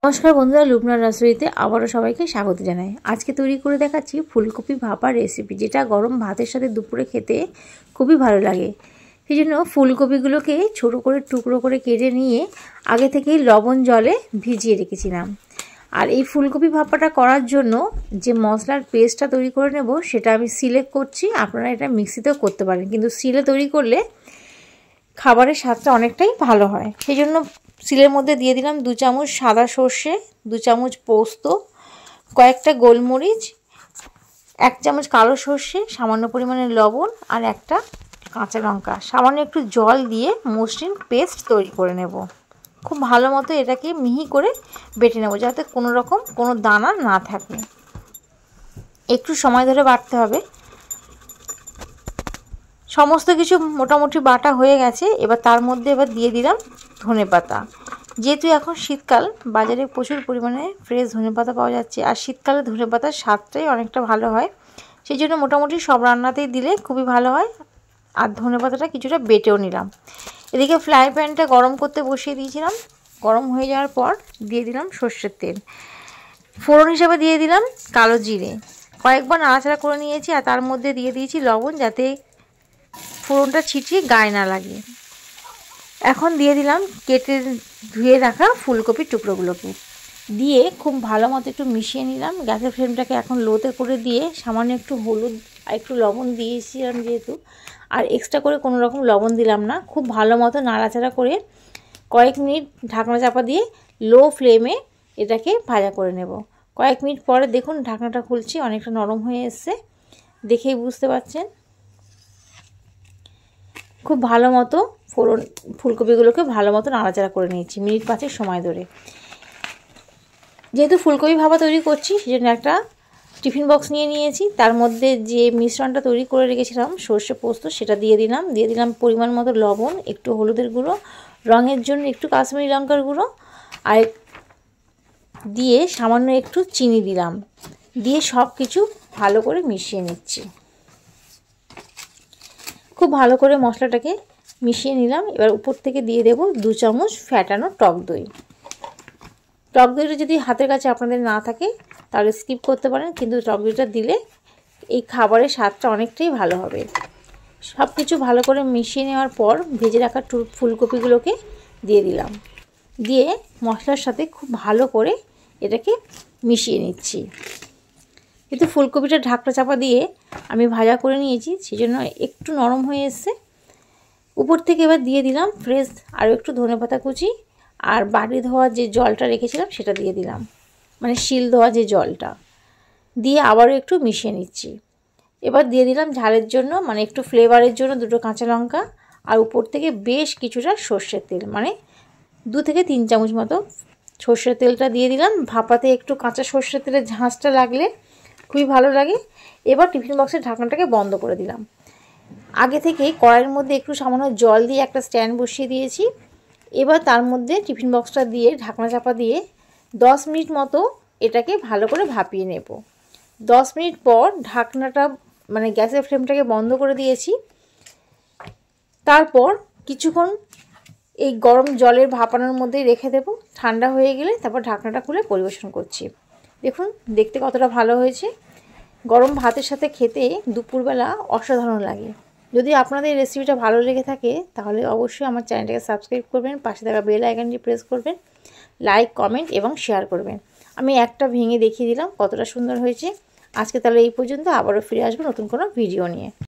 নমস্কার বন্ধুরা, লুবনার রাসোইতে আবারও সবাইকে স্বাগত জানাই। আজকে তৈরি করে দেখাচ্ছি ফুলকপি ভাপা রেসিপি, যেটা গরম ভাতের সাথে দুপুরে খেতে খুবই ভালো লাগে। সেই জন্য ফুলকপিগুলোকে ছোটো করে টুকরো করে কেটে নিয়ে আগে থেকেই লবণ জলে ভিজিয়ে রেখেছিলাম। আর এই ফুলকপি ভাপাটা করার জন্য যে মশলার পেস্টটা তৈরি করে নেব সেটা আমি সিলে করছি। আপনারা এটা মিক্সিতেও করতে পারেন, কিন্তু সিলে তৈরি করলে খাবারের স্বাদটা অনেকটাই ভালো হয়। সেই জন্য সিলের মধ্যে দিয়ে দিলাম 2 চামচ সাদা সর্ষে, 2 চামচ পোস্ত, কয়েকটা গোলমরিচ, 1 চামচ কালো সর্ষে, সামান্য পরিমাণে লবণ আর একটা কাঁচা লঙ্কা, সামান্য একটু জল দিয়ে মসৃণ পেস্ট তৈরি করে নেব। খুব ভালো মতো এটাকে মিহি করে বেটে নেব, যাতে কোনো দানা না থাকে। একটু সময় ধরে বাটতে হবে। সমস্ত কিছু মোটামুটি বাটা হয়ে গেছে। এবার তার মধ্যে দিয়ে দিলাম ধনেপাতা। যেহেতু এখন শীতকাল, বাজারে প্রচুর পরিমাণে ফ্রেশ ধনেপাতা পাওয়া যাচ্ছে, আর শীতকালে ধনেপাতার স্বাদটাই অনেকটা ভালো হয়। সেই জন্য মোটামুটি সব রান্নাতেই দিলে খুবই ভালো হয়। আর ধনেপাতাটা কিছুটা বেটেও নিলাম। এদিকে ফ্রাই প্যানটা গরম করতে বসিয়ে দিয়েছিলাম। গরম হয়ে যাওয়ার পর দিয়ে দিলাম সর্ষের তেল। ফোড়ন হিসাবে দিয়ে দিলাম কালো জিরে। কয়েকবার নাড়াচাড়া করে নিয়েছি, আর তার মধ্যে দিয়ে দিয়েছি লবণ, যাতে ফোড়নটা ছিটিয়ে গায়ে না লাগে। এখন দিয়ে দিলাম কেটে ধুয়ে রাখা ফুলকপির টুকরোগুলোকে, দিয়ে খুব ভালো মতো একটু মিশিয়ে নিলাম। গ্যাসের ফ্লেমটাকে এখন লোতে করে দিয়ে সামান্য একটু হলুদ আর একটু লবণ দিয়েছিলাম যেহেতু, আর এক্সট্রা করে কোনো রকম লবণ দিলাম না। খুব ভালো মতো নাড়াচাড়া করে কয়েক মিনিট ঢাকনা চাপা দিয়ে লো ফ্লেমে এটাকে ভাজা করে নেব। কয়েক মিনিট পরে দেখুন ঢাকনাটা খুলছি, অনেকটা নরম হয়ে এসছে, দেখেই বুঝতে পারছেন। খুব ভালো মতো ফুলকপিগুলোকে ভালো মতো নাড়াচাড়া করে নিয়েছি মিনিট 5 সময় ধরে। যেহেতু ফুলকপি ভাপা তৈরি করছি, সেজন্য একটা টিফিন বক্স নিয়ে নিয়েছি। তার মধ্যে যে মিশ্রণটা তৈরি করে রেখেছিলাম সর্ষে পোস্ত, সেটা দিয়ে দিলাম পরিমাণ মতো লবণ, একটু হলুদের গুঁড়ো, রঙের জন্য একটু কাশ্মীরি লঙ্কার গুঁড়ো, আর দিয়ে সামান্য একটু চিনি দিলাম। দিয়ে সব কিছু ভালো করে মিশিয়ে নিচ্ছি। খুব ভালো করে মশলাটাকে মিশিয়ে নিলাম। এবার উপর থেকে দিয়ে দেব 2 চামচ ফ্যাটানো টক দই। টক দইটা যদি হাতের কাছে আপনাদের না থাকে তাহলে স্কিপ করতে পারেন, কিন্তু টক দইটা দিলে এই খাবারের স্বাদটা অনেকটাই ভালো হবে। সব কিছু ভালো করে মিশিয়ে নেওয়ার পর ভেজে রাখা ফুলকপিগুলোকে দিয়ে দিলাম। দিয়ে মশলার সাথে খুব ভালো করে এটাকে মিশিয়ে নিচ্ছি। কিন্তু ফুলকপিটা ঢাকনা চাপা দিয়ে আমি ভাজা করে নিয়েছি, সেজন্য একটু নরম হয়ে এসছে। উপর থেকে এবার দিয়ে দিলাম ফ্রেশ আরও একটু ধনেপাতা কুচি, আর বাটি ধোয়া যে জলটা রেখেছিলাম সেটা দিয়ে দিলাম, মানে শিল ধোয়া যে জলটা দিয়ে আবারও একটু মিশিয়ে নিচ্ছি। এবার দিয়ে দিলাম ঝালের জন্য, মানে একটু ফ্লেভারের জন্য 2টো কাঁচা লঙ্কা, আর উপর থেকে বেশ কিছুটা সর্ষের তেল, মানে 2 থেকে 3 চামচ মতো সর্ষের তেলটা দিয়ে দিলাম। ভাপাতে একটু কাঁচা সর্ষের তেলের ঝাঁঝটা লাগলে খুবই ভালো লাগে। এবার টিফিন বক্সের ঢাকনাটাকে বন্ধ করে দিলাম। আগে থেকেই কড়াইয়ের মধ্যে একটু সামান্য জল দিয়ে একটা স্ট্যান্ড বসিয়ে দিয়েছি। এবার তার মধ্যে টিফিন বক্সটা দিয়ে ঢাকনা চাপা দিয়ে 10 মিনিট মতো এটাকে ভালো করে ভাপিয়ে নেব। 10 মিনিট পর ঢাকনাটা, মানে গ্যাসের ফ্লেমটাকে বন্ধ করে দিয়েছি। তারপর কিছুক্ষণ এই গরম জলের ভাপানোর মধ্যেই রেখে দেব। ঠান্ডা হয়ে গেলে তারপর ঢাকনাটা খুলে পরিবেশন করছি। দেখুন দেখতে কতটা ভালো হয়েছে। গরম ভাতের সাথে খেতে দুপুরবেলা অসাধারণ লাগে। যদি আপনাদের এই রেসিপিটা ভালো লেগে থাকে তাহলে অবশ্যই আমার চ্যানেলটাকে সাবস্ক্রাইব করবেন, পাশে থাকা বেল আইকনটি প্রেস করবেন, লাইক, কমেন্ট এবং শেয়ার করবেন। আমি একটা ভেঙে দেখিয়ে দিলাম কতটা সুন্দর হয়েছে। আজকে তাহলে এই পর্যন্ত, আবারও ফিরে আসবো নতুন কোনো ভিডিও নিয়ে।